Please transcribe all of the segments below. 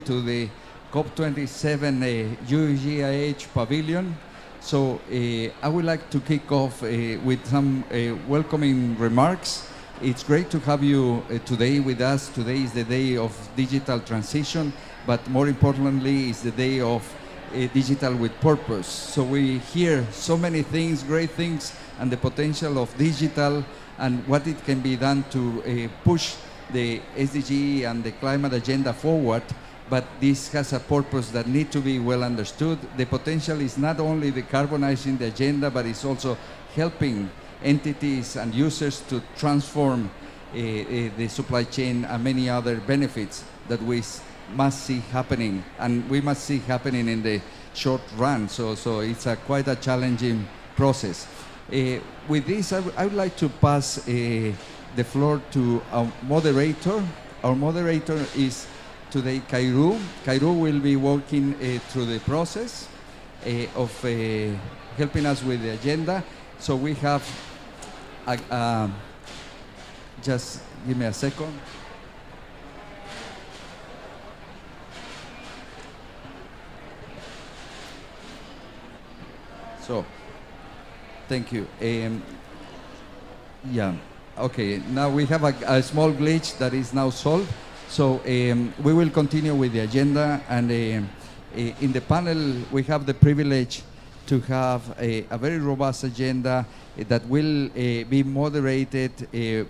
to the COP27 UGIH pavilion. So I would like to kick off with some welcoming remarks. It's great to have you today with us. Today is the day of digital transition, but more importantly, it's the day of digital with purpose. So we hear so many things, great things, and the potential of digital and what it can be done to push the SDG and the climate agenda forward. But this has a purpose that needs to be well understood. The potential is not only decarbonizing the agenda, but it's also helping entities and users to transform the supply chain and many other benefits that we must see happening, and we must see happening in the short run. So it's quite a challenging process. With this, I would like to pass the floor to our moderator. Our moderator is today Kairu. Kairu will be walking through the process of helping us with the agenda. So we have, just give me a second. So, thank you. Yeah, okay, now we have a small glitch that is now solved. So we will continue with the agenda, and in the panel we have the privilege to have a very robust agenda that will be moderated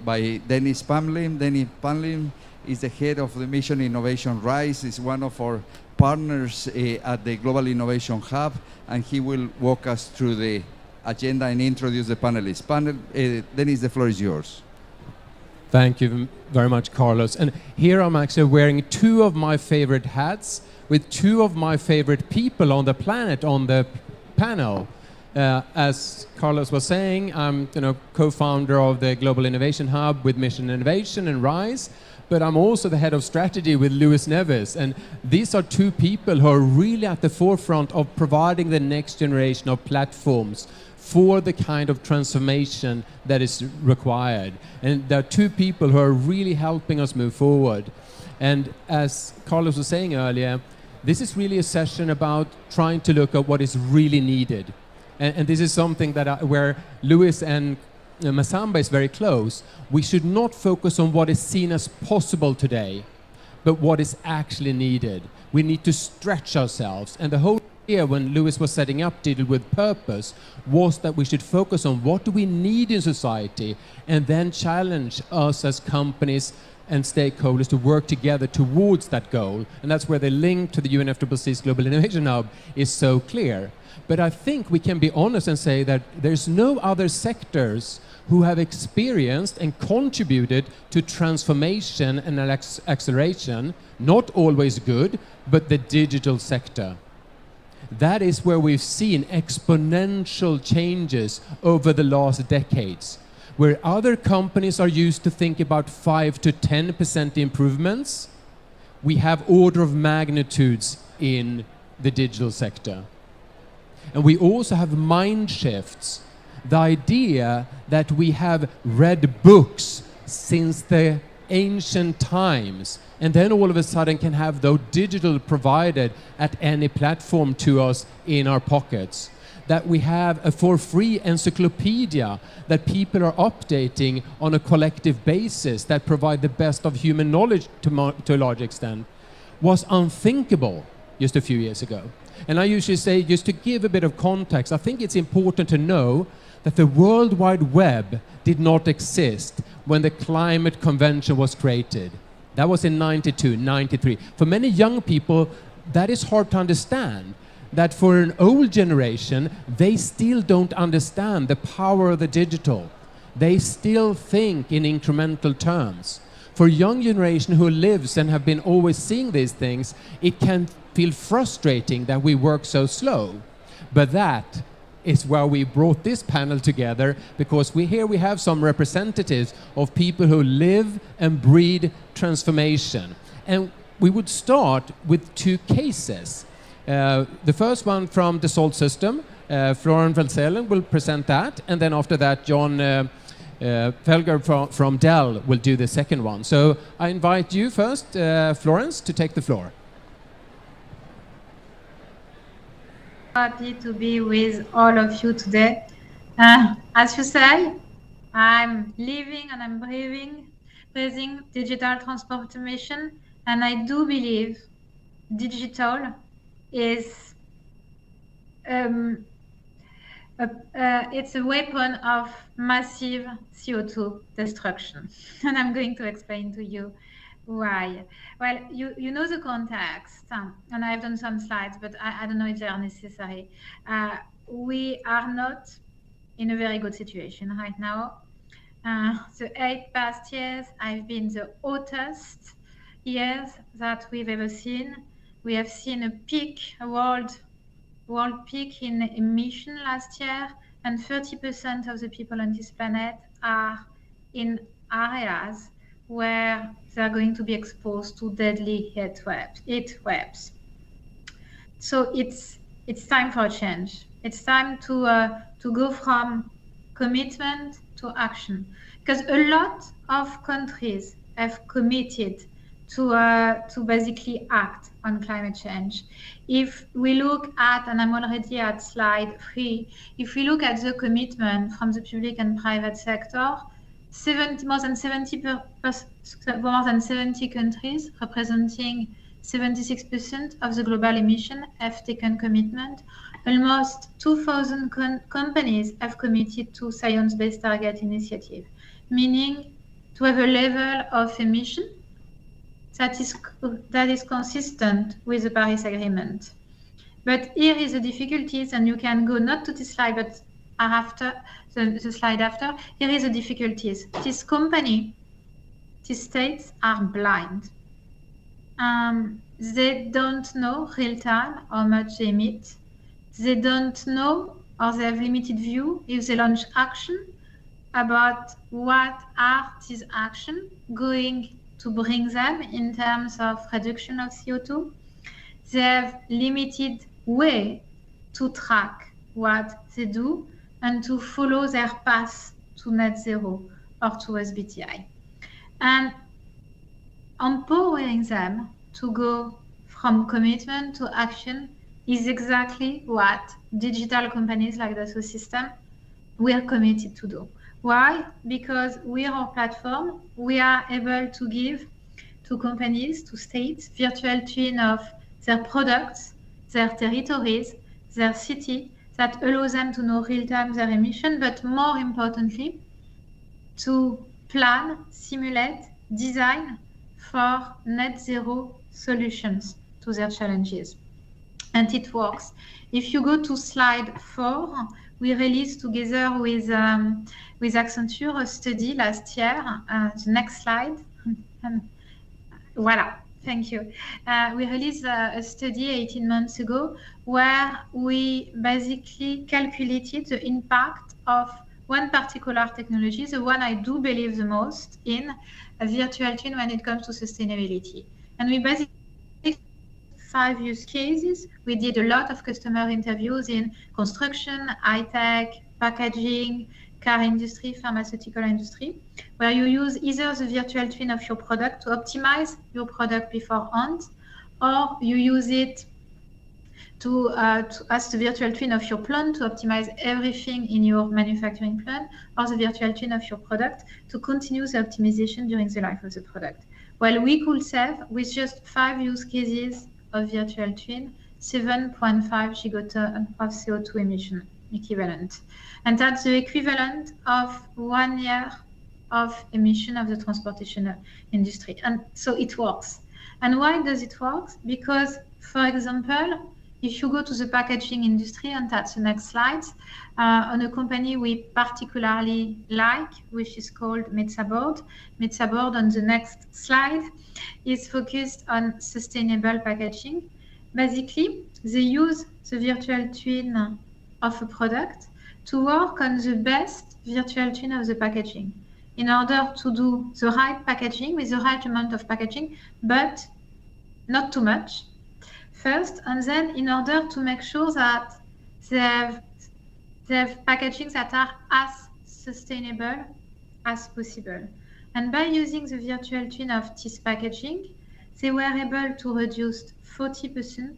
by Dennis Pamlin. Dennis Pamlin is the head of the Mission Innovation Rise, is one of our partners at the Global Innovation Hub, and he will walk us through the agenda and introduce the panelists. Dennis, the floor is yours. Thank you very much, Carlos. And here I'm actually wearing two of my favorite hats with two of my favorite people on the planet on the panel. As Carlos was saying, I'm co-founder of the Global Innovation Hub with Mission Innovation and RISE, but I'm also the head of strategy with Luis Neves. And these are two people who are really at the forefront of providing the next generation of platforms for the kind of transformation that is required. And there are two people who are really helping us move forward. And as Carlos was saying earlier, this is really a session about trying to look at what is really needed. And this is something that where Luis and Masamba is very close. We should not focus on what is seen as possible today, but what is actually needed. We need to stretch ourselves. And the whole idea when Luis was setting up Digital with Purpose was that we should focus on what do we need in society, and then challenge us as companies and stakeholders to work together towards that goal. And that's where the link to the UNFCCC's Global Innovation Hub is so clear. But I think we can be honest and say that there's no other sectors who have experienced and contributed to transformation and acceleration, not always good, but the digital sector. That is where we've seen exponential changes over the last decades, where other companies are used to think about 5 to 10% improvements. We have order of magnitudes in the digital sector. And we also have mind shifts. The idea that we have read books since the ancient times, and then all of a sudden can have the digital provided at any platform to us in our pockets. That we have a for free encyclopedia that people are updating on a collective basis that provide the best of human knowledge to a large extent, was unthinkable just a few years ago. And I usually say, just to give a bit of context, I think it's important to know that the World Wide Web did not exist when the Climate Convention was created. That was in 92, 93. For many young people, that is hard to understand. That for an old generation, they still don't understand the power of the digital. They still think in incremental terms. For a young generation who lives and have been always seeing these things, it can feel frustrating that we work so slow. But that is why we brought this panel together, because we have some representatives of people who live and breathe transformation. And we would start with two cases. The first one from Dassault Systèmes, Florence Verzelen will present that, and then after that John Pflueger from Dell will do the second one. So I invite you first, Florence, to take the floor. Happy to be with all of you today. As you say, I'm living and I'm breathing digital transformation, and I do believe digital is um, it's a weapon of massive CO2 destruction, and I'm going to explain to you why. Well, you know the context, and I've done some slides, but I don't know if they are necessary. We are not in a very good situation right now. The 8 past years have been the hottest years that we've ever seen. We have seen a peak, a world peak in emission last year, and 30% of the people on this planet are in areas where they're going to be exposed to deadly heat waves. So it's time for a change. It's time to go from commitment to action, because a lot of countries have committed to basically act on climate change. If we look at, and I'm already at slide 3, if we look at the commitment from the public and private sector, more than 70 countries representing 76% of the global emission have taken commitment. Almost 2,000 companies have committed to Science-Based Target Initiative, meaning to have a level of emission that is consistent with the Paris Agreement. But here is the difficulties, and you can go not to this slide, but after the slide after. Here is the difficulties. These states are blind. They don't know real time how much they emit. They don't know, or they have limited view if they launch action about what are these actions going to bring them in terms of reduction of CO2. They have limited way to track what they do and to follow their path to net zero or to SBTI. And empowering them to go from commitment to action is exactly what digital companies like Dassault Systèmes we are committed to do. Why? Because we are our platform. We are able to give to companies, to states, virtual twin of their products, their territories, their city, that allows them to know real-time their emission, but more importantly, to plan, simulate, design for net zero solutions to their challenges. And it works. If you go to slide 4, we released together with Accenture a study last year. The next slide. Voila, thank you. We released a study 18 months ago where we basically calculated the impact of one particular technology, the one I do believe the most in, a virtual twin when it comes to sustainability. And we basically 5 use cases. We did a lot of customer interviews in construction, high-tech, packaging, car industry, pharmaceutical industry, where you use either the virtual twin of your product to optimize your product beforehand, or you use it as the virtual twin of your plant to optimize everything in your manufacturing plant, or the virtual twin of your product to continue the optimization during the life of the product. Well, we could save, with just 5 use cases of virtual twin, 7.5 gigaton of CO2 emission equivalent. And that's the equivalent of 1 year of emission of the transportation industry. And so it works. And why does it work? Because, for example, if you go to the packaging industry, and that's the next slide, on a company we particularly like, which is called Metsaboard. Metsaboard, on the next slide, is focused on sustainable packaging. Basically, they use the virtual twin of a product to work on the best virtual twin of the packaging in order to do the right packaging with the right amount of packaging, but not too much. First, and then in order to make sure that they have packaging that are as sustainable as possible. And by using the virtual twin of this packaging, they were able to reduce 40%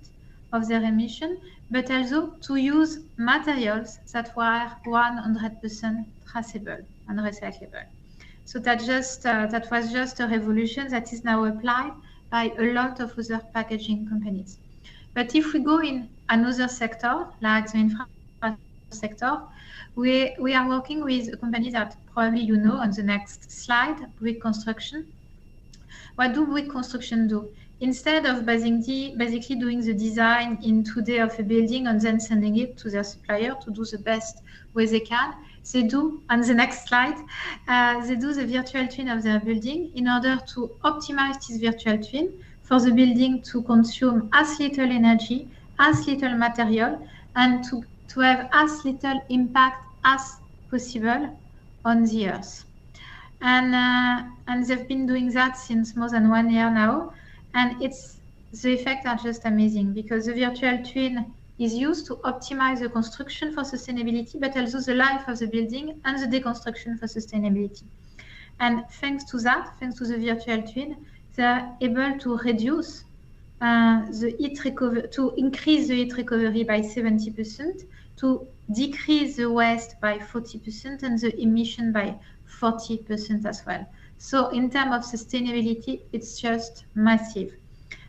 of their emission, but also to use materials that were 100% traceable and recyclable. So that was just a revolution that is now applied by a lot of other packaging companies. But if we go in another sector, like the infrastructure sector, we are working with a company that probably you know on the next slide, brick construction. What do brick construction do? Instead of basically doing the design in 2 days of a building and then sending it to their supplier to do the best way they can, they do, on the next slide, they do the virtual twin of their building in order to optimize this virtual twin for the building to consume as little energy, as little material, and to have as little impact as possible on the earth. And they've been doing that since more than 1 year now. And the effects are just amazing because the virtual twin is used to optimize the construction for sustainability, but also the life of the building and the deconstruction for sustainability. And thanks to that, thanks to the virtual twin, they're able to reduce the heat recovery, to increase the heat recovery by 70%, to decrease the waste by 40%, and the emission by 40% as well. So in terms of sustainability, it's just massive.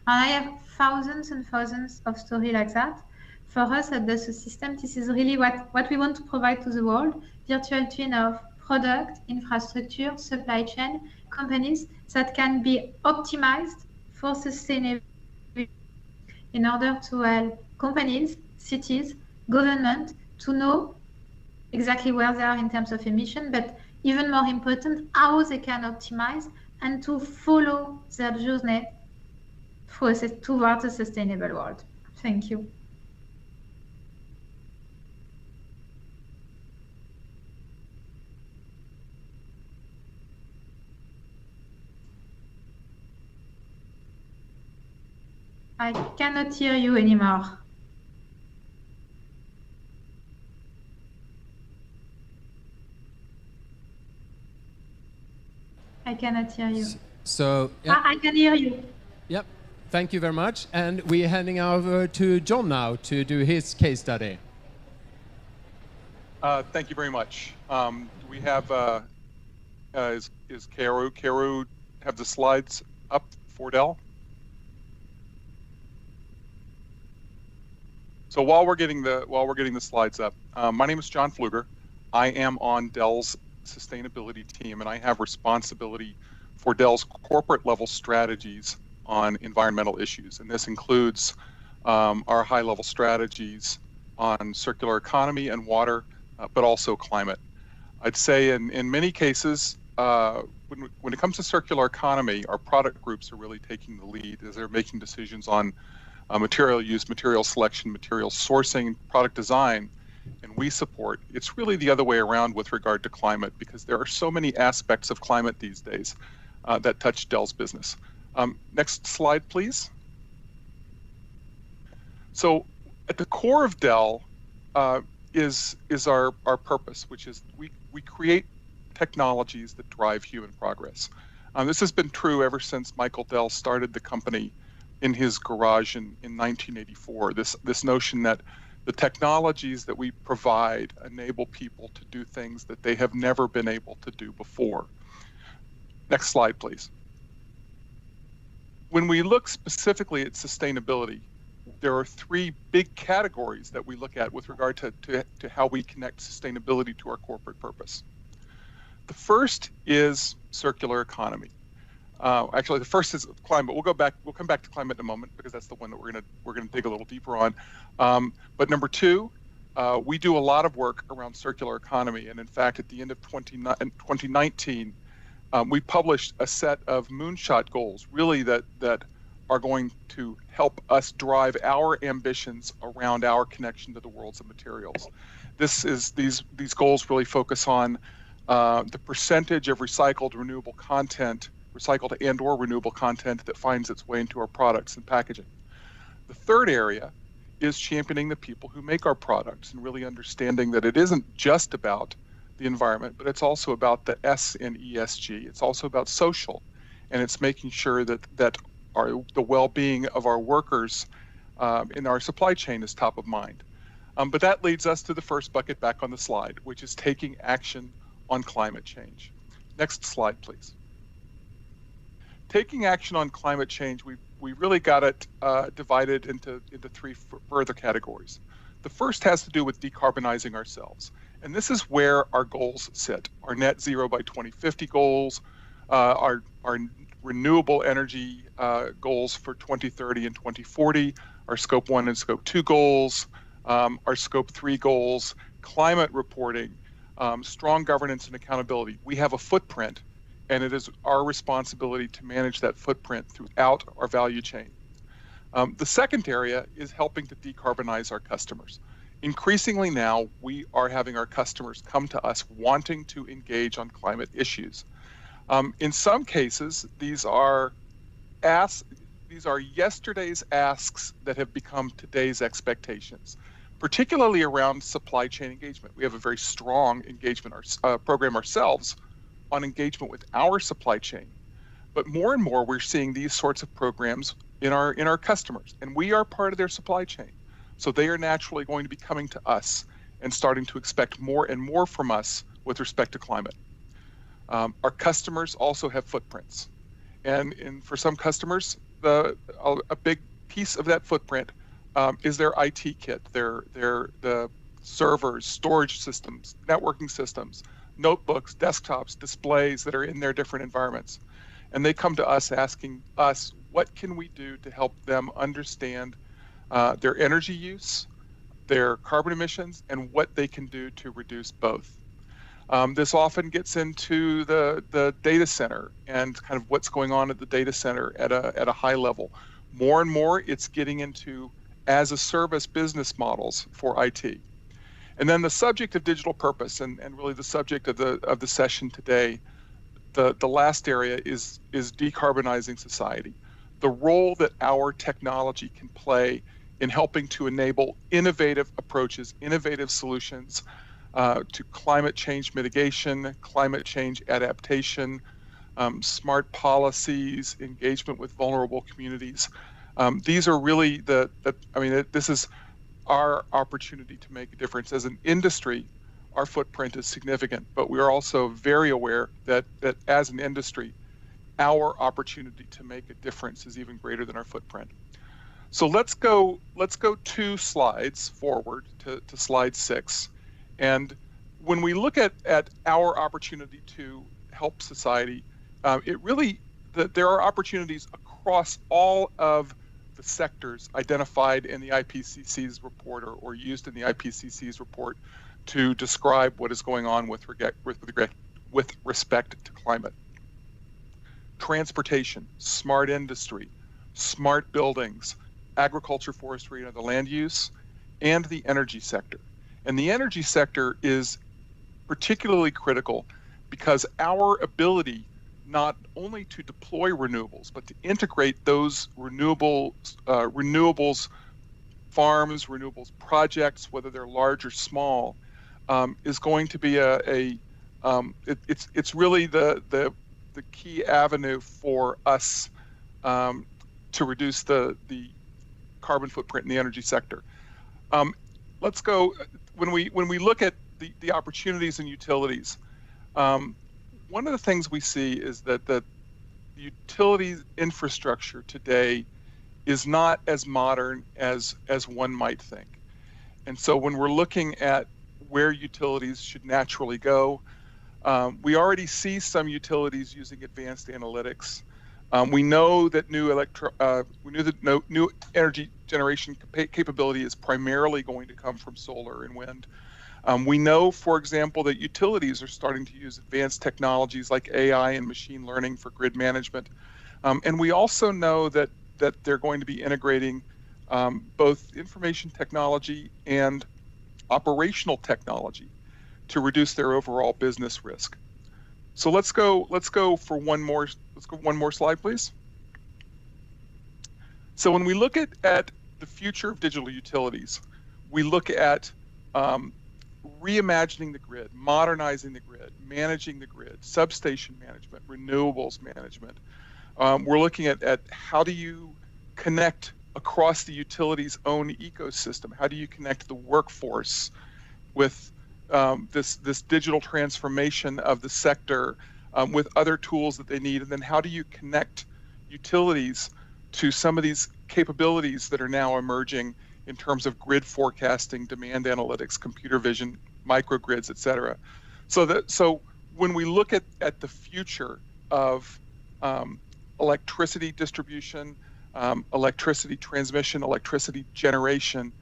And I have thousands and thousands of stories like that. For us at Dassault Systèmes, this is really what we want to provide to the world, virtual twin of product, infrastructure, supply chain, companies that can be optimized for sustainability in order to help companies, cities, government to know exactly where they are in terms of emission, but even more important, how they can optimize and to follow their journey towards a sustainable world. Thank you. I cannot hear you anymore. I cannot hear you. So yeah. I can hear you. Yep. Thank you very much. And we're handing over to John now to do his case study. Thank you very much. We have, is Karu have the slides up for Dell? So while we're getting the slides up, my name is John Pflueger. I am on Dell's sustainability team, and I have responsibility for Dell's corporate level strategies on environmental issues. And this includes our high level strategies on circular economy and water, but also climate. I'd say in many cases, when it comes to circular economy, our product groups are really taking the lead as they're making decisions on material use, material selection, material sourcing, product design, and we support. It's really the other way around with regard to climate, because there are so many aspects of climate these days that touch Dell's business. Next slide, please. So at the core of Dell is our purpose, which is we create technologies that drive human progress. This has been true ever since Michael Dell started the company in his garage in 1984. This notion that the technologies that we provide enable people to do things that they have never been able to do before. Next slide, please. When we look specifically at sustainability, there are three big categories that we look at with regard to how we connect sustainability to our corporate purpose. The first is circular economy. Actually, the first is climate. We'll come back to climate in a moment, because that's the one that we're gonna dig a little deeper on. But number two, we do a lot of work around circular economy, and in fact, at the end of 2019, we published a set of moonshot goals, really that are going to help us drive our ambitions around our connection to the worlds of materials. These goals really focus on the percentage of recycled renewable content, recycled and or renewable content that finds its way into our products and packaging. The third area is championing the people who make our products and really understanding that it isn't just about the environment, but it's also about the S in ESG. It's also about social, and it's making sure that the well-being of our workers in our supply chain is top of mind. But that leads us to the first bucket back on the slide, which is taking action on climate change. Next slide, please. Taking action on climate change, we really got it divided into three further categories. The first has to do with decarbonizing ourselves. And this is where our goals sit. Our net zero by 2050 goals, our renewable energy goals for 2030 and 2040, our scope 1 and scope 2 goals, our scope 3 goals, climate reporting, strong governance and accountability. We have a footprint, and it is our responsibility to manage that footprint throughout our value chain. The second area is helping to decarbonize our customers. Increasingly now, we are having our customers come to us wanting to engage on climate issues. In some cases, these are yesterday's asks that have become today's expectations, particularly around supply chain engagement. We have a very strong engagement program ourselves on engagement with our supply chain. But more and more, we're seeing these sorts of programs in our customers, and we are part of their supply chain. So they are naturally going to be coming to us and starting to expect more and more from us with respect to climate. Our customers also have footprints, and for some customers, a big piece of that footprint is their IT kit, the servers, storage systems, networking systems, notebooks, desktops, displays that are in their different environments. And they come to us asking us, what can we do to help them understand their energy use, their carbon emissions, and what they can do to reduce both. This often gets into the data center and kind of what's going on at the data center at a high level. More and more, it's getting into as-a-service business models for IT. And then the subject of digital purpose, and really the subject of the session today, the last area is decarbonizing society. The role that our technology can play in helping to enable innovative approaches, innovative solutions to climate change mitigation, climate change adaptation, smart policies, engagement with vulnerable communities. These are really this is our opportunity to make a difference. As an industry, our footprint is significant, but we are also very aware that as an industry, our opportunity to make a difference is even greater than our footprint. So let's go 2 slides forward to slide 6. And when we look at our opportunity to help society, there are opportunities across all of the sectors identified in the IPCC's report or used in the IPCC's report to describe what is going on with respect to climate. Transportation, smart industry, smart buildings, agriculture, forestry, and other land use, and the energy sector. And the energy sector is particularly critical because our ability not only to deploy renewables, but to integrate those renewables farms, renewables projects, whether they're large or small, is going to be it's really the key avenue for us to reduce the carbon footprint in the energy sector. Let's go when we look at the opportunities in utilities. One of the things we see is that the utilities infrastructure today is not as modern as one might think. And so when we're looking at where utilities should naturally go, we already see some utilities using advanced analytics. We know that new energy generation capability is primarily going to come from solar and wind. We know, for example, that utilities are starting to use advanced technologies like AI and machine learning for grid management. And we also know that they're going to be integrating both information technology and operational technology to reduce their overall business risk. So let's go for one more slide, please. So when we look at the future of digital utilities, we look at reimagining the grid, modernizing the grid, managing the grid, substation management, renewables management. We're looking at how do you connect across the utility's own ecosystem? How do you connect the workforce with this digital transformation of the sector with other tools that they need? And then how do you connect utilities to some of these capabilities that are now emerging in terms of grid forecasting, demand analytics, computer vision, microgrids, et cetera? So when we look at the future of electricity distribution, electricity transmission, electricity generation,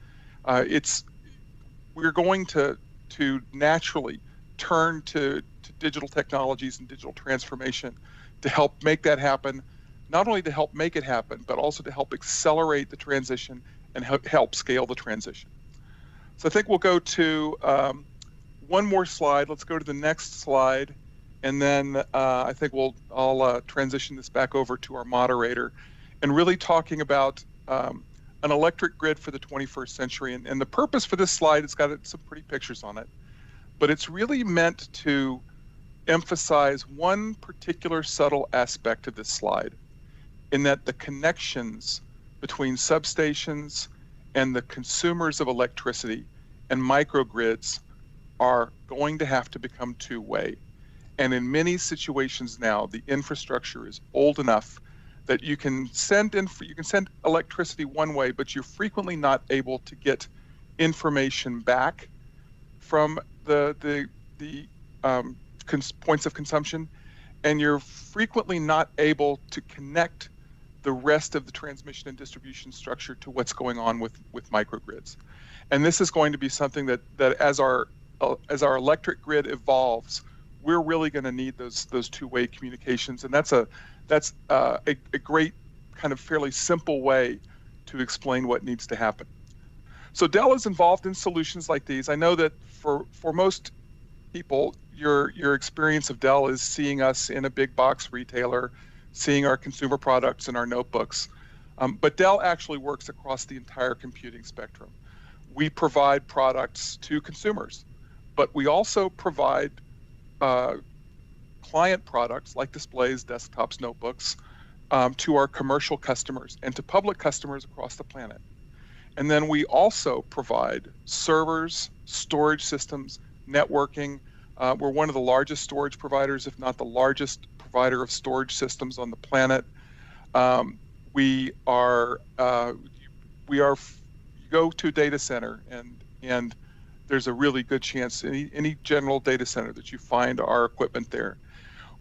we're going to naturally turn to digital technologies and digital transformation to help make that happen, not only to help make it happen, but also to help accelerate the transition and help scale the transition. So I think we'll go to one more slide. Let's go to the next slide. And then I think I'll transition this back over to our moderator and really talking about an electric grid for the 21st century. And the purpose for this slide, it's got some pretty pictures on it, but it's really meant to emphasize one particular subtle aspect of this slide, in that the connections between substations and the consumers of electricity and microgrids are going to have to become two-way. And in many situations now, the infrastructure is old enough that you can send electricity one way, but you're frequently not able to get information back from the points of consumption, and you're frequently not able to connect the rest of the transmission and distribution structure to what's going on with microgrids. And this is going to be something that as our electric grid evolves, we're really going to need those two-way communications, and that's a great kind of fairly simple way to explain what needs to happen. So Dell is involved in solutions like these. I know that for most people, your experience of Dell is seeing us in a big box retailer, seeing our consumer products and our notebooks. But Dell actually works across the entire computing spectrum. We provide products to consumers, but we also provide client products like displays, desktops, notebooks to our commercial customers and to public customers across the planet. And then we also provide servers, storage systems, networking. We're one of the largest storage providers, if not the largest provider of storage systems on the planet. You go to a data center and there's a really good chance any general data center that you find our equipment there.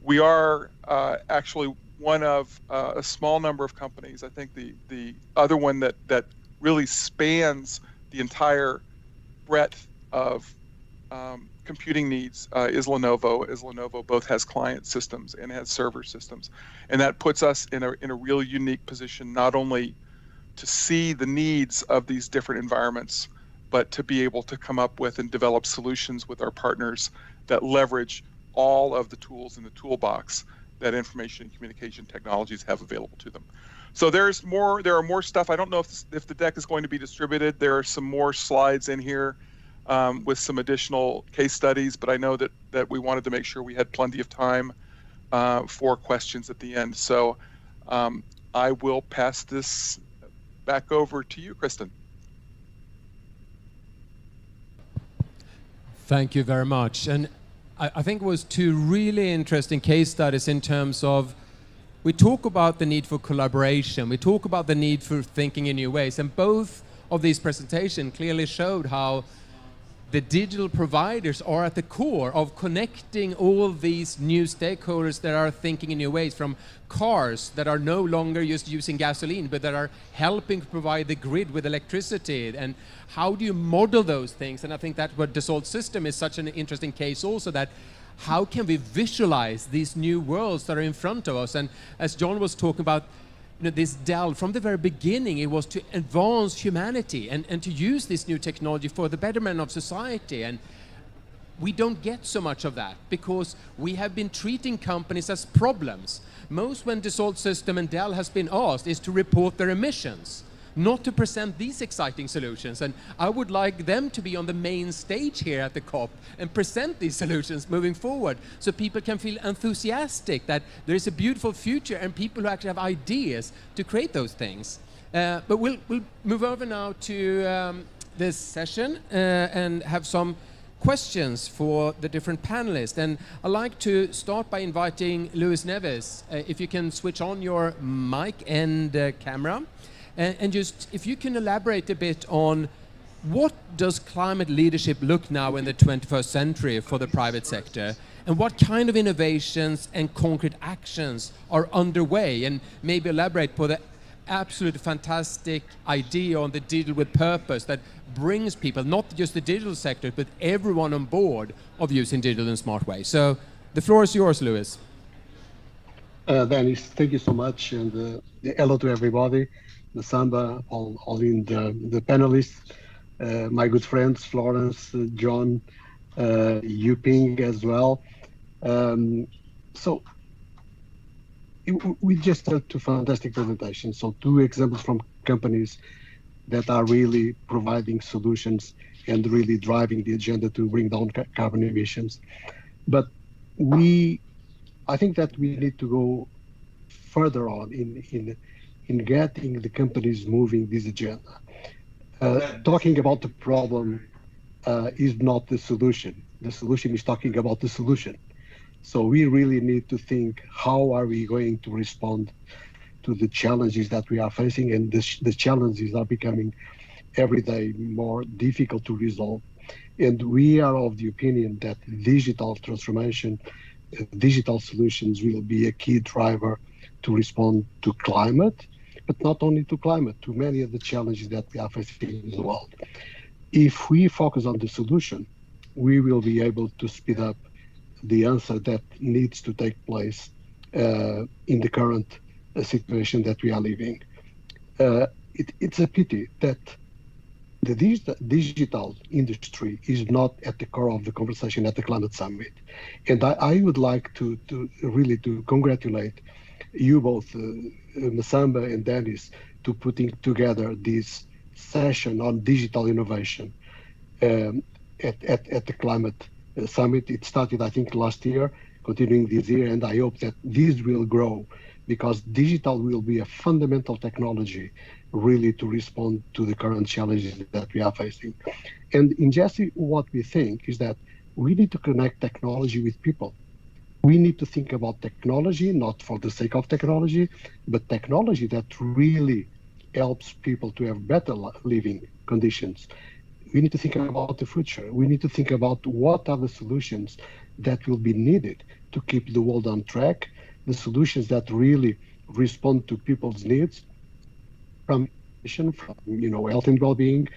We are actually one of a small number of companies. I think the other one that really spans the entire breadth of computing needs is Lenovo. As Lenovo both has client systems and has server systems, and that puts us in a real unique position, not only to see the needs of these different environments, but to be able to come up with and develop solutions with our partners that leverage all of the tools in the toolbox that information and communication technologies have available to them. So there are more stuff. I don't know if the deck is going to be distributed. There are some more slides in here with some additional case studies, but I know that we wanted to make sure we had plenty of time for questions at the end. So I will pass this back over to you, Kristen. Thank you very much. And I think it was two really interesting case studies in terms of, we talk about the need for collaboration, we talk about the need for thinking in new ways, and both of these presentations clearly showed how the digital providers are at the core of connecting all these new stakeholders that are thinking in new ways, from cars that are no longer just using gasoline, but that are helping provide the grid with electricity. And how do you model those things? And I think that what Dassault Systèmes is such an interesting case also, that how can we visualize these new worlds that are in front of us? And as John was talking about, this Dell, from the very beginning, it was to advance humanity and to use this new technology for the betterment of society. And we don't get so much of that because we have been treating companies as problems. Most when Dassault Systèmes and Dell has been asked is to report their emissions, not to present these exciting solutions. And I would like them to be on the main stage here at the COP and present these solutions moving forward, so people can feel enthusiastic that there is a beautiful future and people who actually have ideas to create those things. But we'll move over now to this session and have some questions for the different panelists. And I'd like to start by inviting Luis Neves, if you can switch on your mic and camera, and just if you can elaborate a bit on what does climate leadership look now in the 21st century for the private sector, and what kind of innovations and concrete actions are underway, and maybe elaborate for the absolute fantastic idea on the digital with purpose that brings people, not just the digital sector, but everyone on board of using digital in smart ways. So the floor is yours, Luis. Dennis, thank you so much, and hello to everybody, the Samba, all in the panelists, my good friends, Florence, John, Yuping as well. So we just had two fantastic presentations. So two examples from companies that are really providing solutions and really driving the agenda to bring down carbon emissions. But I think that we need to go further on in getting the companies moving this agenda. Talking about the problem is not the solution. The solution is talking about the solution. So we really need to think, how are we going to respond to the challenges that we are facing? And the challenges are becoming every day more difficult to resolve. And we are of the opinion that digital transformation, digital solutions will be a key driver to respond to climate, but not only to climate, to many of the challenges that we are facing in the world. If we focus on the solution, we will be able to speed up the answer that needs to take place in the current situation that we are living. It's a pity that the digital industry is not at the core of the conversation at the climate summit. And I would like to really congratulate you both, Masamba and Dennis, to putting together this session on digital innovation at the climate summit. It started, I think, last year, continuing this year, and I hope that this will grow, because digital will be a fundamental technology really to respond to the current challenges that we are facing. And in GeSI, what we think is that we need to connect technology with people. We need to think about technology, not for the sake of technology, but technology that really helps people to have better living conditions. We need to think about the future. We need to think about what are the solutions that will be needed to keep the world on track, the solutions that really respond to people's needs, from health and well-being,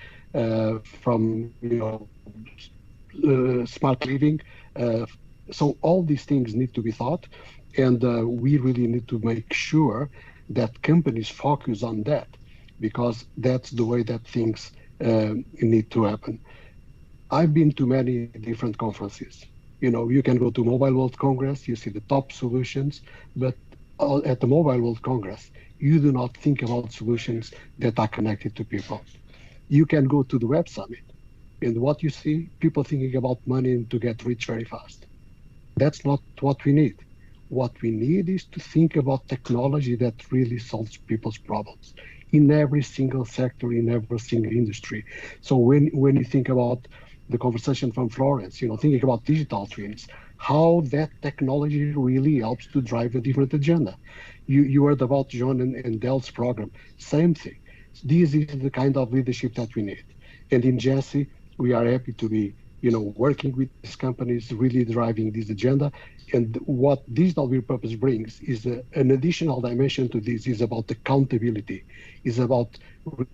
from smart living. So all these things need to be thought, and we really need to make sure that companies focus on that, because that's the way that things need to happen. I've been to many different conferences. You can go to Mobile World Congress, you see the top solutions, but at the Mobile World Congress, you do not think about solutions that are connected to people. You can go to the Web Summit, and what you see, people thinking about money to get rich very fast. That's not what we need. What we need is to think about technology that really solves people's problems in every single sector, in every single industry. So when you think about the conversation from Florence, thinking about digital twins, how that technology really helps to drive a different agenda. You heard about John and Dell's program, same thing. This is the kind of leadership that we need. And in GeSI, we are happy to be working with these companies, really driving this agenda. And what digital with purpose brings is an additional dimension to this, is about accountability, is about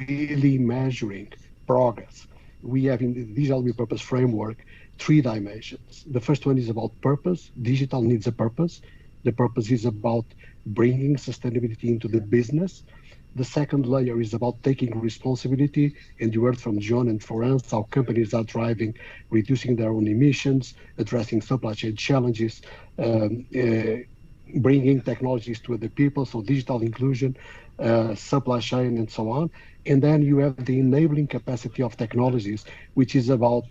really measuring progress. We have in the digital with purpose framework 3 dimensions. The first one is about purpose. Digital needs a purpose. The purpose is about bringing sustainability into the business. The second layer is about taking responsibility, and you heard from John and Florence how companies are driving, reducing their own emissions, addressing supply chain challenges, bringing technologies to other people, so digital inclusion, supply chain, and so on. And then you have the enabling capacity of technologies, which is about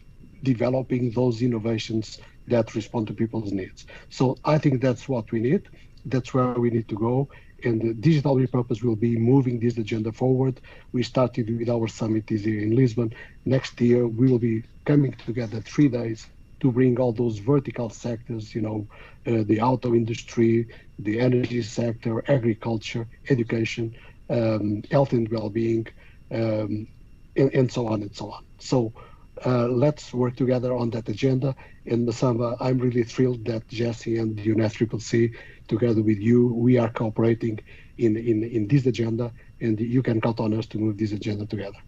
developing those innovations that respond to people's needs. So I think that's what we need. That's where we need to go. And the Digital Repurpose will be moving this agenda forward. We started with our summit this year in Lisbon. Next year, we will be coming together 3 days to bring all those vertical sectors, the auto industry, the energy sector, agriculture, education, health and well-being, and so on and so on. So let's work together on that agenda. And Masamba, I'm really thrilled that GeSI and UNFCCC, together with you, we are cooperating in this agenda, and you can count on us to move this agenda together.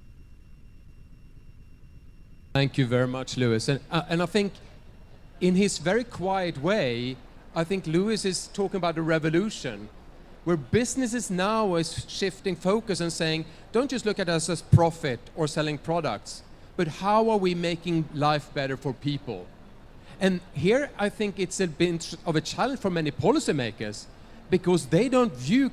Thank you very much, Lewis. And I think in his very quiet way, I think Lewis is talking about a revolution where businesses now is shifting focus and saying, don't just look at us as profit or selling products, but how are we making life better for people? And here I think it's a bit of a challenge for many policymakers because they don't view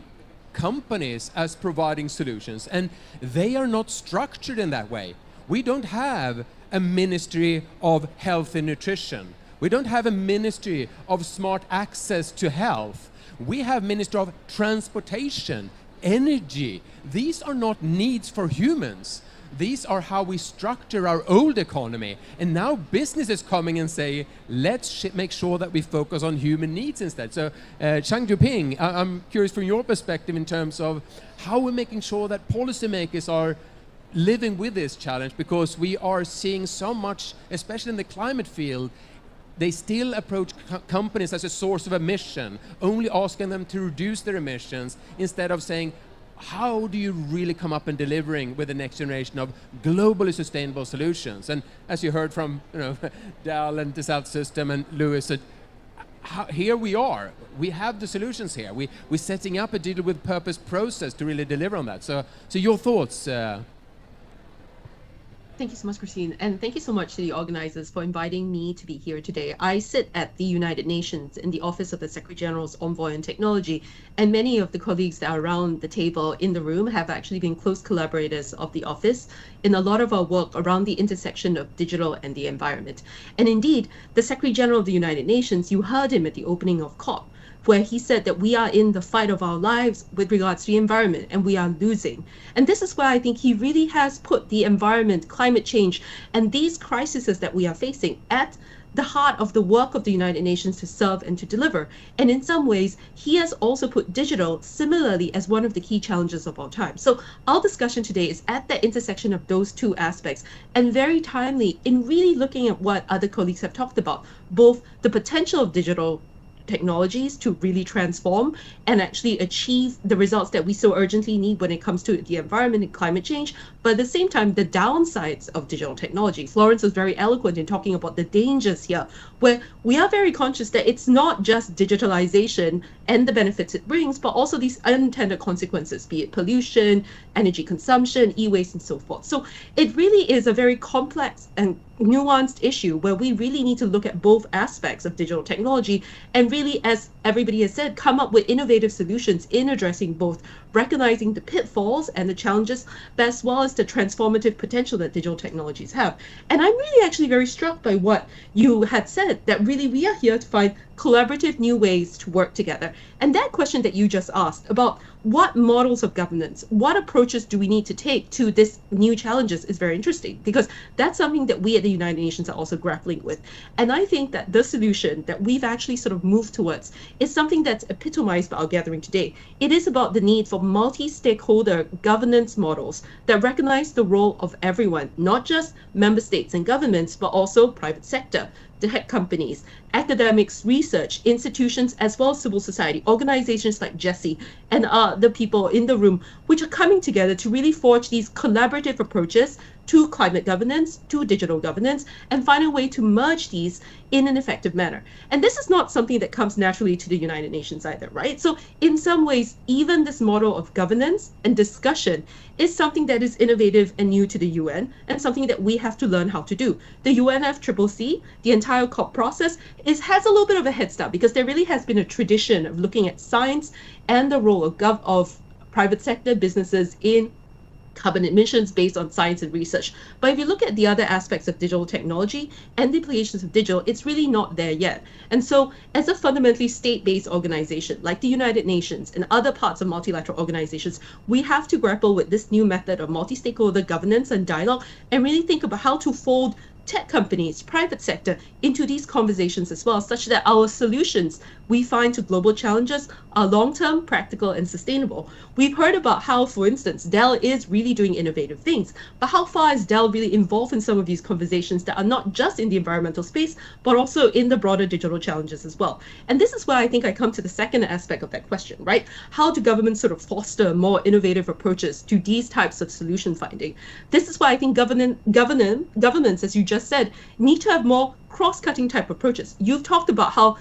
companies as providing solutions, and they are not structured in that way. We don't have a ministry of health and nutrition. We don't have a ministry of smart access to health. We have ministry of transportation, energy. These are not needs for humans. These are how we structure our old economy. And now business is coming and say, let's make sure that we focus on human needs instead. So Chang Juping, I'm curious from your perspective in terms of how we're making sure that policymakers are living with this challenge, because we are seeing so much, especially in the climate field, they still approach companies as a source of emission, only asking them to reduce their emissions instead of saying, how do you really come up and delivering with the next generation of globally sustainable solutions? And as you heard from Dell and Dassault Systèmes and Lewis, here we are. We have the solutions here. We're setting up a digital with purpose process to really deliver on that. So your thoughts? Thank you so much, Christine. And thank you so much to the organizers for inviting me to be here today. I sit at the United Nations in the Office of the Secretary General's Envoy on Technology, and many of the colleagues that are around the table in the room have actually been close collaborators of the office in a lot of our work around the intersection of digital and the environment. And indeed, the Secretary General of the United Nations, you heard him at the opening of COP, where he said that we are in the fight of our lives with regards to the environment and we are losing. And this is where I think he really has put the environment, climate change, and these crises that we are facing at the heart of the work of the United Nations to serve and to deliver. And in some ways, he has also put digital similarly as one of the key challenges of our time. So our discussion today is at the intersection of those two aspects, and very timely in really looking at what other colleagues have talked about, both the potential of digital technologies to really transform and actually achieve the results that we so urgently need when it comes to the environment and climate change, but at the same time, the downsides of digital technology. Florence was very eloquent in talking about the dangers here, where we are very conscious that it's not just digitalization and the benefits it brings, but also these unintended consequences, be it pollution, energy consumption, e-waste, and so forth. So it really is a very complex and nuanced issue where we really need to look at both aspects of digital technology and really, as everybody has said, come up with innovative solutions in addressing both recognizing the pitfalls and the challenges, but as well as the transformative potential that digital technologies have. And I'm really actually very struck by what you had said, that really we are here to find collaborative new ways to work together. And that question that you just asked about what models of governance, what approaches do we need to take to this new challenges is very interesting, because that's something that we at the United Nations are also grappling with. And I think that the solution that we've actually sort of moved towards is something that's epitomized by our gathering today. It is about the need for multi-stakeholder governance models that recognize the role of everyone, not just member states and governments, but also private sector, tech companies, academics, research, institutions, as well as civil society, organizations like GeSI, and the people in the room, which are coming together to really forge these collaborative approaches to climate governance, to digital governance, and find a way to merge these in an effective manner. And this is not something that comes naturally to the United Nations either, right? So in some ways, even this model of governance and discussion is something that is innovative and new to the UN, and something that we have to learn how to do. The UNFCCC, the entire COP process, has a little bit of a head start, because there really has been a tradition of looking at science and the role of private sector businesses in carbon emissions based on science and research. But if you look at the other aspects of digital technology and the implications of digital, it's really not there yet. And so as a fundamentally state-based organization like the United Nations and other parts of multilateral organizations, we have to grapple with this new method of multi-stakeholder governance and dialogue and really think about how to fold tech companies, private sector, into these conversations as well, such that our solutions we find to global challenges are long-term, practical, and sustainable. We've heard about how, for instance, Dell is really doing innovative things, but how far is Dell really involved in some of these conversations that are not just in the environmental space, but also in the broader digital challenges as well? And this is where I think I come to the second aspect of that question, right? How do governments sort of foster more innovative approaches to these types of solution finding? This is why I think governments, as you just said, need to have more cross-cutting type approaches. You've talked about how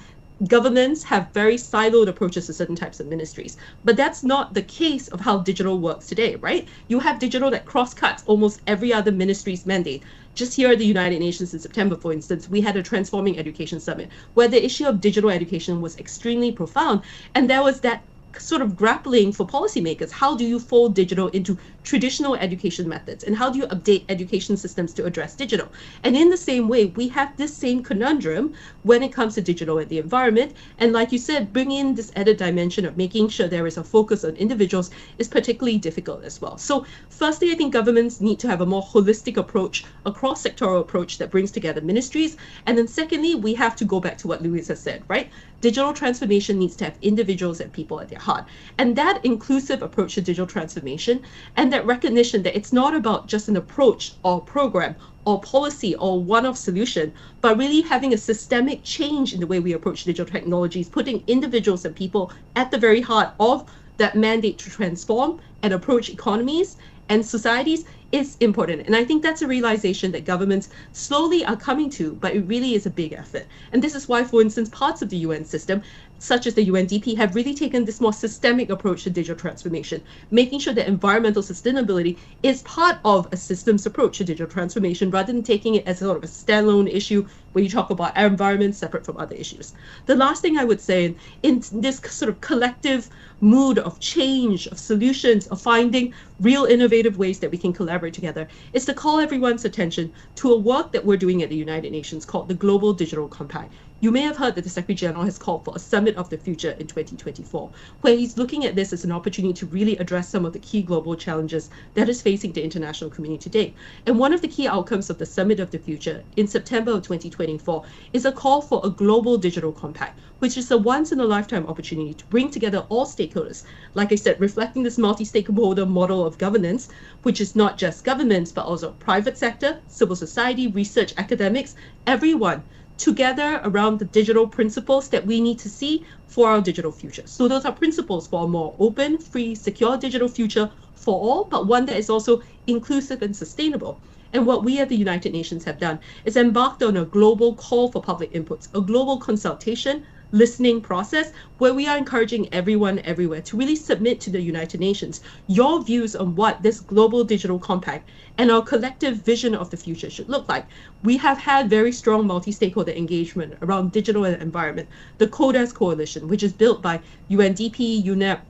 governments have very siloed approaches to certain types of ministries, but that's not the case of how digital works today, right? You have digital that cross-cuts almost every other ministry's mandate. Just here at the United Nations in September, for instance, we had a Transforming Education Summit where the issue of digital education was extremely profound, and there was that sort of grappling for policymakers. How do you fold digital into traditional education methods, and how do you update education systems to address digital? And in the same way, we have this same conundrum when it comes to digital and the environment. And like you said, bringing in this added dimension of making sure there is a focus on individuals is particularly difficult as well. So firstly, I think governments need to have a more holistic approach, a cross-sectoral approach that brings together ministries. And then secondly, we have to go back to what Louis has said, right? Digital transformation needs to have individuals and people at their heart. And that inclusive approach to digital transformation and that recognition that it's not about just an approach or program or policy or one-off solution, but really having a systemic change in the way we approach digital technologies, putting individuals and people at the very heart of that mandate to transform and approach economies and societies is important. And I think that's a realization that governments slowly are coming to, but it really is a big effort. And this is why, for instance, parts of the UN system, such as the UNDP, have really taken this more systemic approach to digital transformation, making sure that environmental sustainability is part of a systems approach to digital transformation, rather than taking it as sort of a standalone issue where you talk about our environment separate from other issues. The last thing I would say, in this sort of collective mood of change, of solutions, of finding real innovative ways that we can collaborate together, is to call everyone's attention to a work that we're doing at the United Nations called the Global Digital Compact. You may have heard that the Secretary General has called for a Summit of the Future in 2024, where he's looking at this as an opportunity to really address some of the key global challenges that is facing the international community today. And one of the key outcomes of the Summit of the Future in September of 2024 is a call for a Global Digital Compact, which is a once-in-a-lifetime opportunity to bring together all stakeholders, like I said, reflecting this multi-stakeholder model of governance, which is not just governments, but also private sector, civil society, research, academics, everyone together around the digital principles that we need to see for our digital future. So those are principles for a more open, free, secure digital future for all, but one that is also inclusive and sustainable. And what we at the United Nations have done is embarked on a global call for public inputs, a global consultation, listening process where we are encouraging everyone everywhere to really submit to the United Nations your views on what this global digital compact and our collective vision of the future should look like. We have had very strong multi-stakeholder engagement around digital and environment. The CODAS Coalition, which is built by UNDP, UNEP,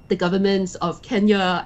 the governments of Kenya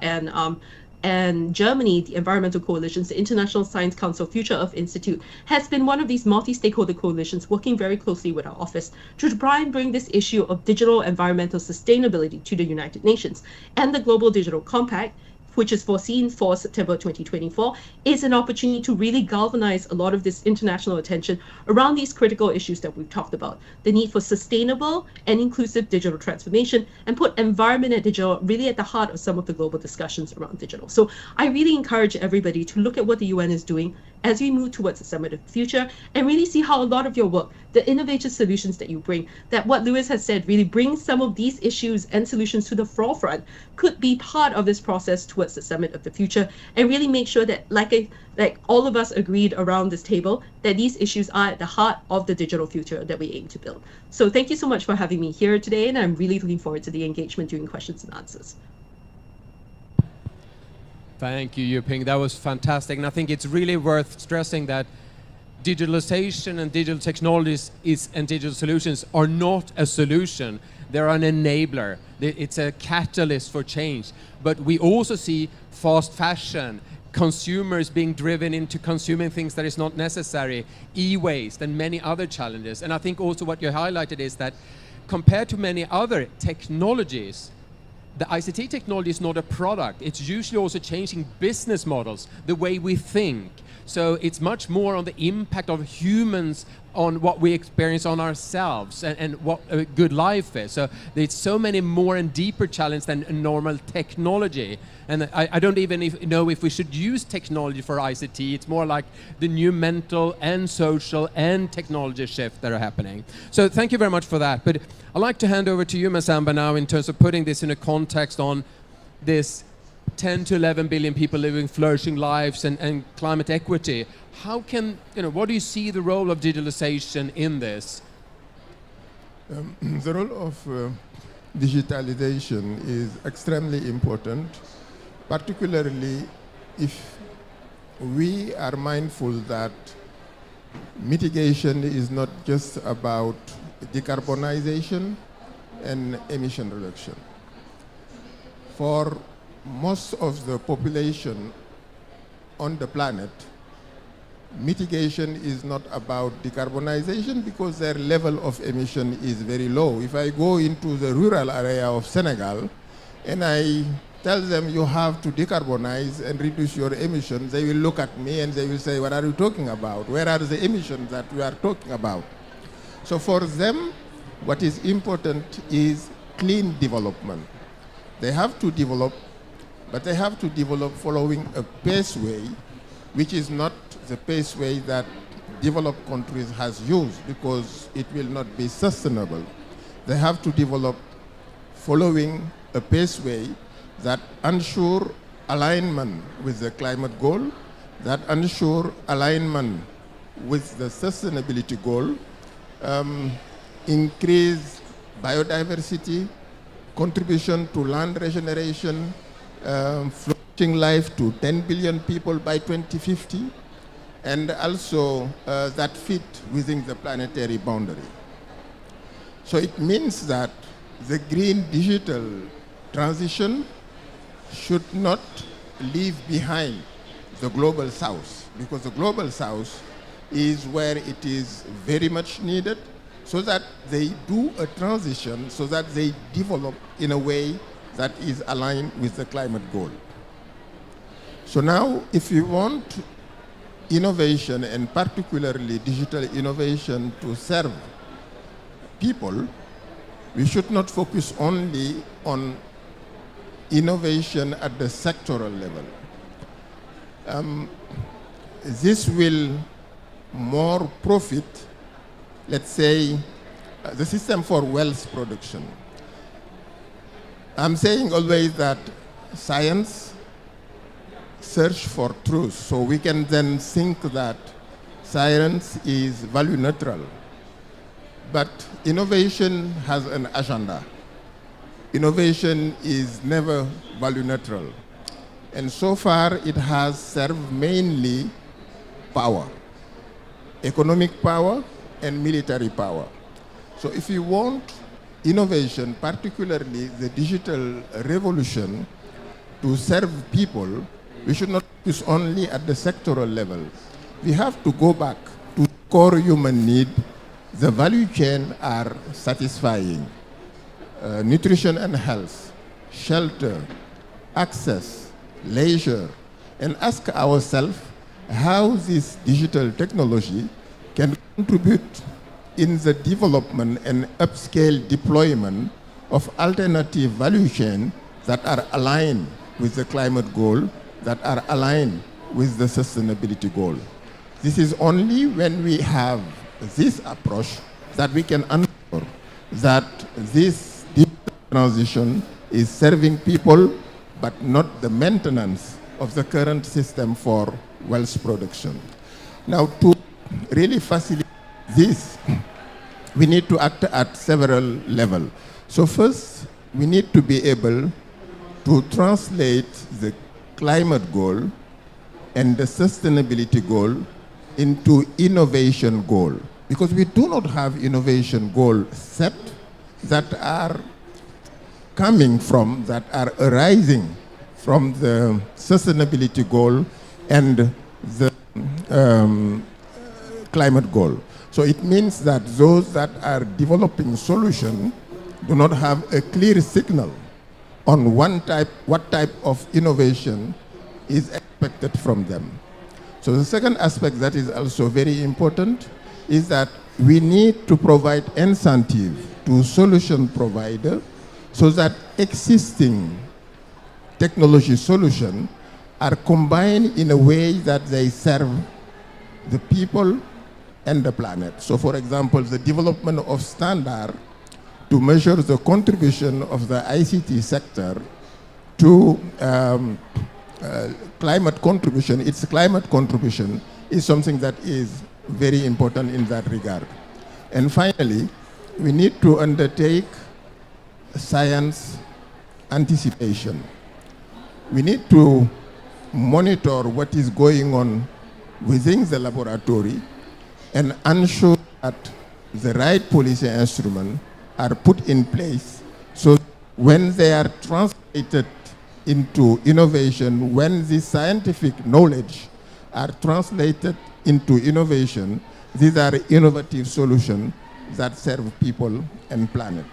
and Germany, the environmental coalitions, the International Science Council Future Earth Institute, has been one of these multi-stakeholder coalitions working very closely with our office to try and bring this issue of digital environmental sustainability to the United Nations. And the Global Digital Compact, which is foreseen for September 2024, is an opportunity to really galvanize a lot of this international attention around these critical issues that we've talked about. The need for sustainable and inclusive digital transformation, and put environment and digital really at the heart of some of the global discussions around digital. So I really encourage everybody to look at what the UN is doing as we move towards the Summit of the Future, and really see how a lot of your work, the innovative solutions that you bring, that what Louis has said really brings some of these issues and solutions to the forefront, could be part of this process towards the Summit of the Future, and really make sure that, like all of us agreed around this table, that these issues are at the heart of the digital future that we aim to build. So thank you so much for having me here today, and I'm really looking forward to the engagement during questions and answers. Thank you, Yuping. That was fantastic. And I think it's really worth stressing that digitalization and digital technologies and digital solutions are not a solution. They're an enabler. It's a catalyst for change. But we also see fast fashion, consumers being driven into consuming things that is not necessary, e-waste and many other challenges. And I think also what you highlighted is that compared to many other technologies, the ICT technology is not a product. It's usually also changing business models, the way we think. So it's much more on the impact of humans on what we experience on ourselves and what a good life is. So there's so many more and deeper challenges than a normal technology. And I don't even know if we should use technology for ICT. It's more like the new mental and social and technology shift that are happening. So thank you very much for that. But I'd like to hand over to you, Masamba, now in terms of putting this in a context on this 10 to 11 billion people living flourishing lives and climate equity. How can, what do you see the role of digitalization in this? The role of digitalization is extremely important, particularly if we are mindful that mitigation is not just about decarbonization and emission reduction. For most of the population on the planet, mitigation is not about decarbonization because their level of emission is very low. If I go into the rural area of Senegal and I tell them you have to decarbonize and reduce your emissions, they will look at me and they will say, what are you talking about? Where are the emissions that we are talking about? So for them, what is important is clean development. They have to develop, but they have to develop following a paceway, which is not the paceway that developed countries has used because it will not be sustainable. They have to develop following a paceway that ensure alignment with the climate goal, that ensure alignment with the sustainability goal, increase biodiversity, contribution to land regeneration, flourishing life to 10 billion people by 2050, and also that fit within the planetary boundary. So it means that the green digital transition should not leave behind the global south, because the global south is where it is very much needed, so that they do a transition, so that they develop in a way that is aligned with the climate goal. So now, if you want innovation, and particularly digital innovation, to serve people, we should not focus only on innovation at the sectoral level. This will more profit, let's say, the system for wealth production. I'm saying always that science search for truth, so we can then think that science is value neutral. But innovation has an agenda. Innovation is never value neutral. And so far it has served mainly power, economic power and military power. So if you want innovation, particularly the digital revolution, to serve people, we should not focus only at the sectoral level. We have to go back to core human need. The value chain are satisfying. Nutrition and health, shelter, access, leisure, and ask ourselves how this digital technology can contribute in the development and upscale deployment of alternative value chains that are aligned with the climate goal, that are aligned with the sustainability goal. This is only when we have this approach that we can ensure that this digital transition is serving people, but not the maintenance of the current system for wealth production. Now, to really facilitate this, we need to act at several levels. So first, we need to be able to translate the climate goal and the sustainability goal into innovation goal, because we do not have innovation goal set that are coming from, that are arising from the sustainability goal and the climate goal. So it means that those that are developing solution do not have a clear signal on what type of innovation is expected from them. So the second aspect that is also very important is that we need to provide incentive to solution provider so that existing technology solutions are combined in a way that they serve the people and the planet. So for example, the development of standard to measure the contribution of the ICT sector to climate contribution, its climate contribution is something that is very important in that regard. And finally, we need to undertake science anticipation. We need to monitor what is going on within the laboratory and ensure that the right policy instruments are put in place so when they are translated into innovation, when the scientific knowledge are translated into innovation, these are innovative solutions that serve people and planet.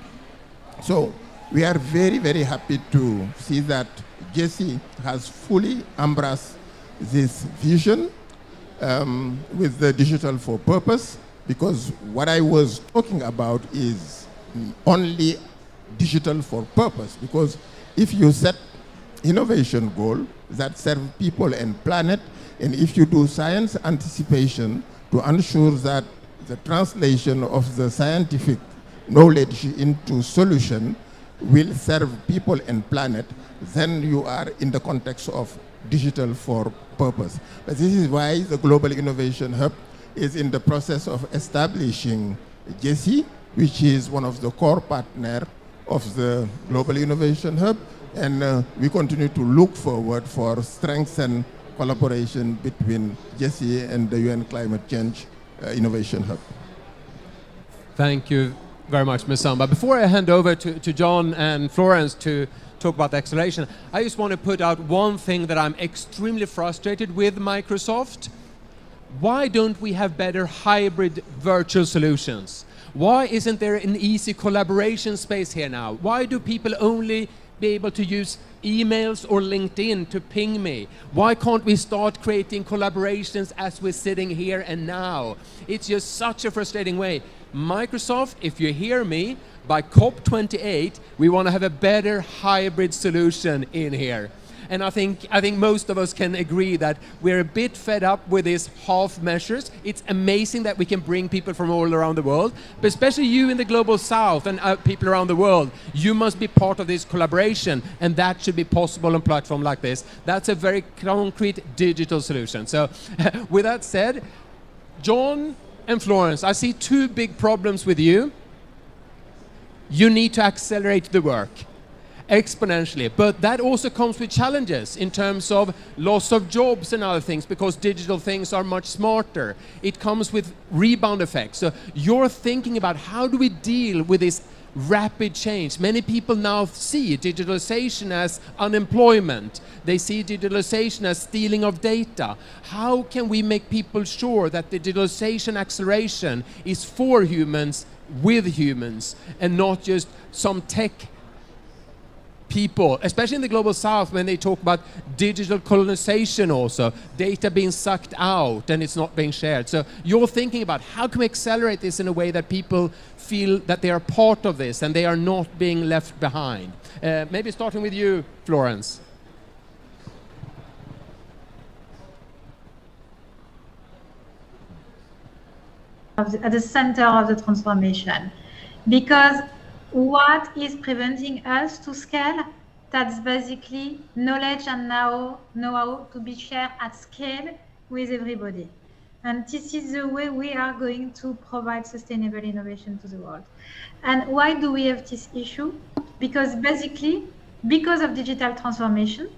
So we are very, very happy to see that GeSI has fully embraced this vision with the digital for purpose, because what I was talking about is only digital for purpose, because if you set innovation goal that serve people and planet, and if you do science anticipation to ensure that the translation of the scientific knowledge into solution will serve people and planet, then you are in the context of digital for purpose. But this is why the Global Innovation Hub is in the process of establishing GeSI, which is one of the core partners of the Global Innovation Hub, and we continue to look forward for strengthened collaboration between GeSI and the UN Climate Change Innovation Hub. Thank you very much, Ms. Samba. Before I hand over to John and Florence to talk about the acceleration, I just want to put out one thing that I'm extremely frustrated with Microsoft. Why don't we have better hybrid virtual solutions? Why isn't there an easy collaboration space here now? Why do people only be able to use emails or LinkedIn to ping me? Why can't we start creating collaborations as we're sitting here and now? It's just such a frustrating way. Microsoft, if you hear me, by COP28, we want to have a better hybrid solution in here. And I think most of us can agree that we're a bit fed up with these half measures. It's amazing that we can bring people from all around the world, but especially you in the global south and people around the world, you must be part of this collaboration, and that should be possible on a platform like this. That's a very concrete digital solution. So with that said, John and Florence, I see two big problems with you. You need to accelerate the work exponentially, but that also comes with challenges in terms of loss of jobs and other things, because digital things are much smarter. It comes with rebound effects. So you're thinking about how do we deal with this rapid change. Many people now see digitalization as unemployment. They see digitalization as stealing of data. How can we make people sure that the digitalization acceleration is for humans, with humans, and not just some tech people, especially in the global south, when they talk about digital colonization also, data being sucked out and it's not being shared. So you're thinking about how can we accelerate this in a way that people feel that they are part of this and they are not being left behind. Maybe starting with you, Florence. At the center of the transformation, because what is preventing us to scale? That's basically knowledge and know-how to be shared at scale with everybody. And this is the way we are going to provide sustainable innovation to the world. And why do we have this issue? Because basically, because of digital transformation,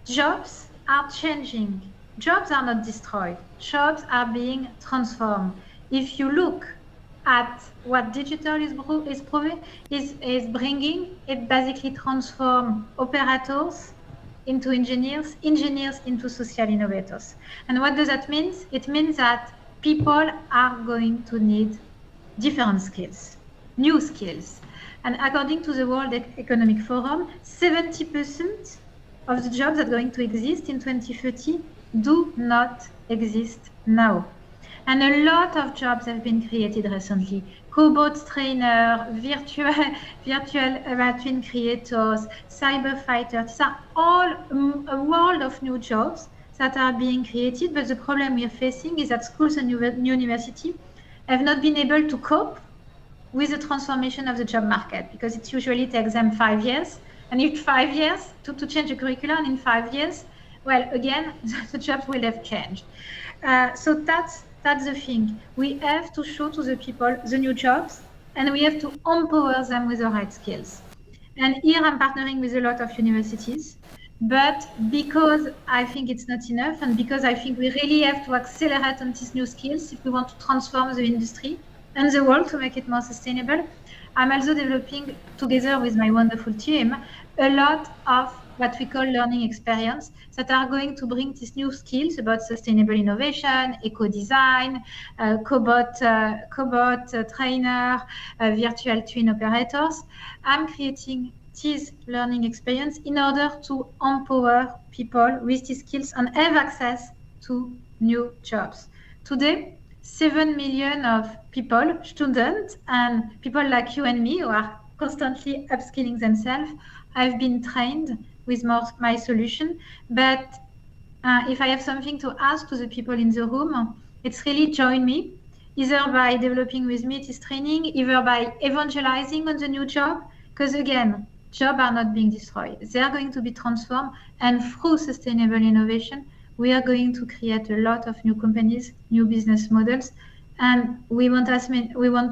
jobs are changing jobs are not destroyed. Jobs are being transformed. If you look at what digital is bringing, it basically transforms operators into engineers, engineers into social innovators. And what does that mean? It means that people are going to need different skills, new skills. And according to the World Economic Forum, 70% of the jobs that are going to exist in 2030 do not exist now. And a lot of jobs have been created recently. Cobots trainer, virtual twin creators, cyber fighters. These are all a world of new jobs that are being created. But the problem we are facing is that schools and universities have not been able to cope with the transformation of the job market, because it usually takes them 5 years. And in 5 years, to change the curriculum in 5 years, well, again, the jobs will have changed. So that's the thing. We have to show to the people the new jobs, and we have to empower them with the right skills. And here I'm partnering with a lot of universities, but because I think it's not enough, and because I think we really have to accelerate on these new skills if we want to transform the industry and the world to make it more sustainable, I'm also developing, together with my wonderful team, a lot of what we call learning experience that are going to bring these new skills about sustainable innovation, eco-design, cobot trainer, virtual twin operators. I'm creating this learning experience in order to empower people with these skills and have access to new jobs. Today, 7 million of people, students, and people like you and me who are constantly upskilling themselves, have been trained with my solution. But if I have something to ask to the people in the room, it's really join me, either by developing with me this training, either by evangelizing on the new job, because again, jobs are not being destroyed. They are going to be transformed, and through sustainable innovation, we are going to create a lot of new companies, new business models, and we want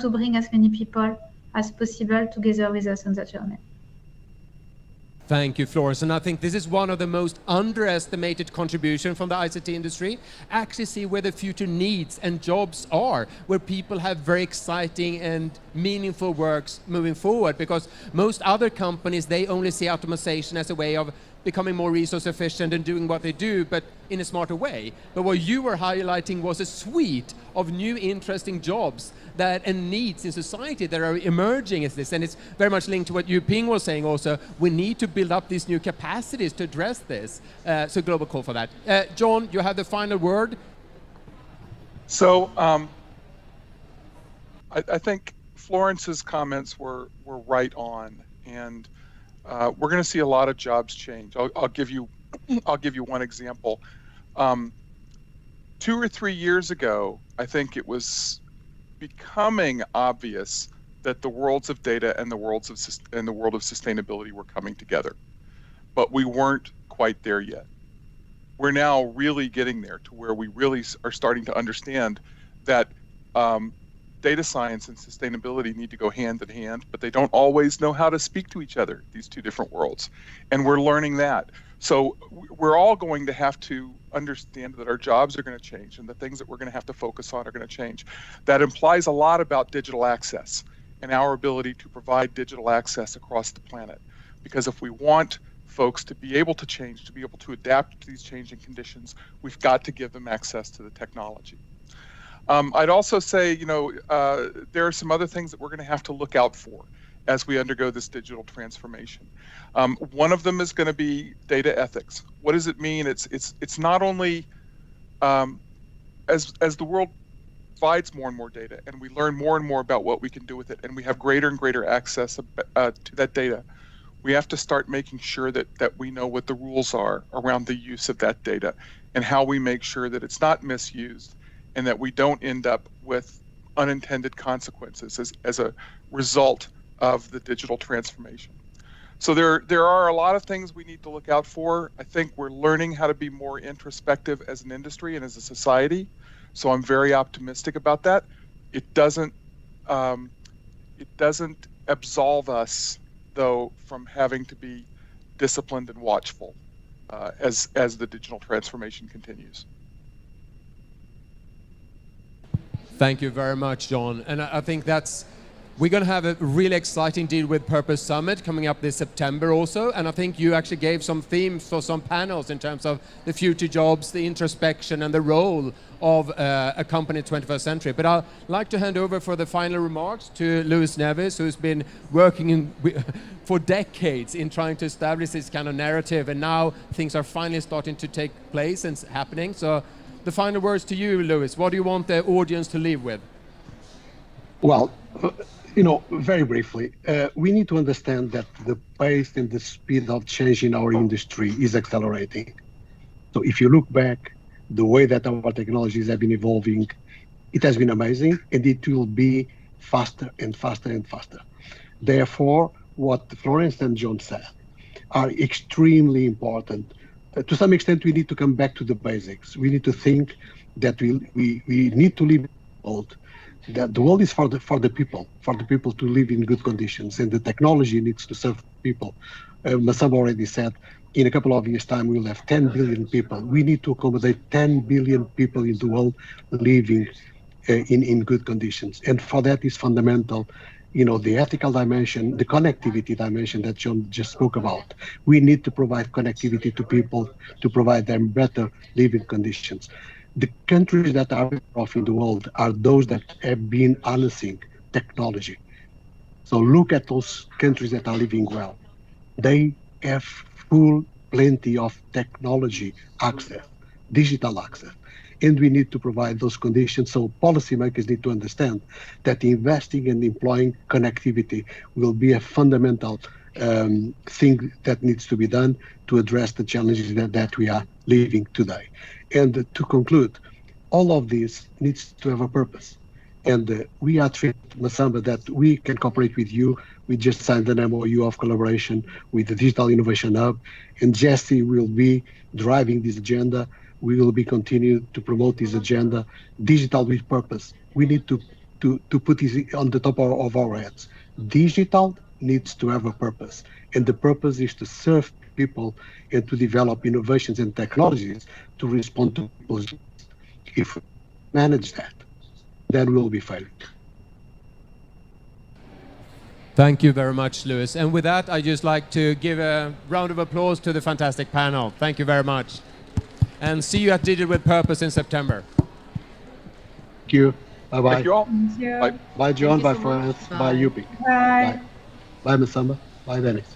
to bring as many people as possible together with us on that journey. Thank you, Florence. And I think this is one of the most underestimated contributions from the ICT industry. Actually see where the future needs and jobs are, where people have very exciting and meaningful works moving forward, because most other companies, they only see automation as a way of becoming more resource efficient and doing what they do, but in a smarter way. But what you were highlighting was a suite of new interesting jobs and needs in society that are emerging as this. And it's very much linked to what Ping was saying also. We need to build up these new capacities to address this. So global call for that. John, you have the final word. So I think Florence's comments were right on. And we're going to see a lot of jobs change. I'll give you one example. 2 or 3 years ago, I think it was becoming obvious that the worlds of data and the world of sustainability were coming together, but we weren't quite there yet. We're now really getting there to where we really are starting to understand that data science and sustainability need to go hand in hand, but they don't always know how to speak to each other, these two different worlds. And we're learning that. So we're all going to have to understand that our jobs are going to change and the things that we're going to have to focus on are going to change. That implies a lot about digital access and our ability to provide digital access across the planet. Because if we want folks to be able to change, to be able to adapt to these changing conditions, we've got to give them access to the technology. I'd also say, there are some other things that we're going to have to look out for as we undergo this digital transformation. One of them is going to be data ethics. What does it mean? It's not only as the world provides more and more data, and we learn more and more about what we can do with it, and we have greater and greater access to that data, we have to start making sure that we know what the rules are around the use of that data and how we make sure that it's not misused and that we don't end up with unintended consequences as a result of the digital transformation. So there are a lot of things we need to look out for. I think we're learning how to be more introspective as an industry and as a society. So I'm very optimistic about that. It doesn't absolve us, though, from having to be disciplined and watchful as the digital transformation continues. Thank you very much, John. And I think we're going to have a really exciting Deal with Purpose Summit coming up this September also. And I think you actually gave some themes for some panels in terms of the future jobs, the introspection, and the role of a company in the 21st century. But I'd like to hand over for the final remarks to Luis Neves, who's been working for decades in trying to establish this kind of narrative. And now things are finally starting to take place and happening. So the final words to you, Luis. What do you want the audience to leave with? Well, very briefly, we need to understand that the pace and the speed of change in our industry is accelerating. So if you look back, the way that our technologies have been evolving, it has been amazing, and it will be faster and faster and faster. Therefore, what Florence and John said are extremely important. To some extent, we need to come back to the basics. We need to think that we need to live in the world. That the world is for the people to live in good conditions, and the technology needs to serve people. Masamba already said, in a couple of years' time, we will have 10 billion people. We need to accommodate 10 billion people in the world living in good conditions. And for that is fundamental, the ethical dimension, the connectivity dimension that John just spoke about. We need to provide connectivity to people to provide them better living conditions. The countries that are better off in the world are those that have been harnessing technology. So look at those countries that are living well. They have plenty of technology access, digital access. And we need to provide those conditions. So policymakers need to understand that investing and employing connectivity will be a fundamental thing that needs to be done to address the challenges that we are living today. And to conclude, all of this needs to have a purpose. And we are treated, Masamba, that we can cooperate with you. We just signed an MOU of collaboration with the Digital Innovation Hub, and GeSI will be driving this agenda. We will be continuing to promote this agenda, digital with purpose. We need to put this on the top of our heads. Digital needs to have a purpose, and the purpose is to serve people and to develop innovations and technologies to respond to people's needs. If we manage that, then we'll be failing. Thank you very much, Luis. And with that, I'd just like to give a round of applause to the fantastic panel. Thank you very much. And see you at Digital with Purpose in September. Thank you. Bye-bye. Thank you all. Thank you. Bye. Bye, John. Thank you Bye, so Florence. much. Bye, Bye. Yupi. Bye. Bye, Masamba. Bye, Dennis.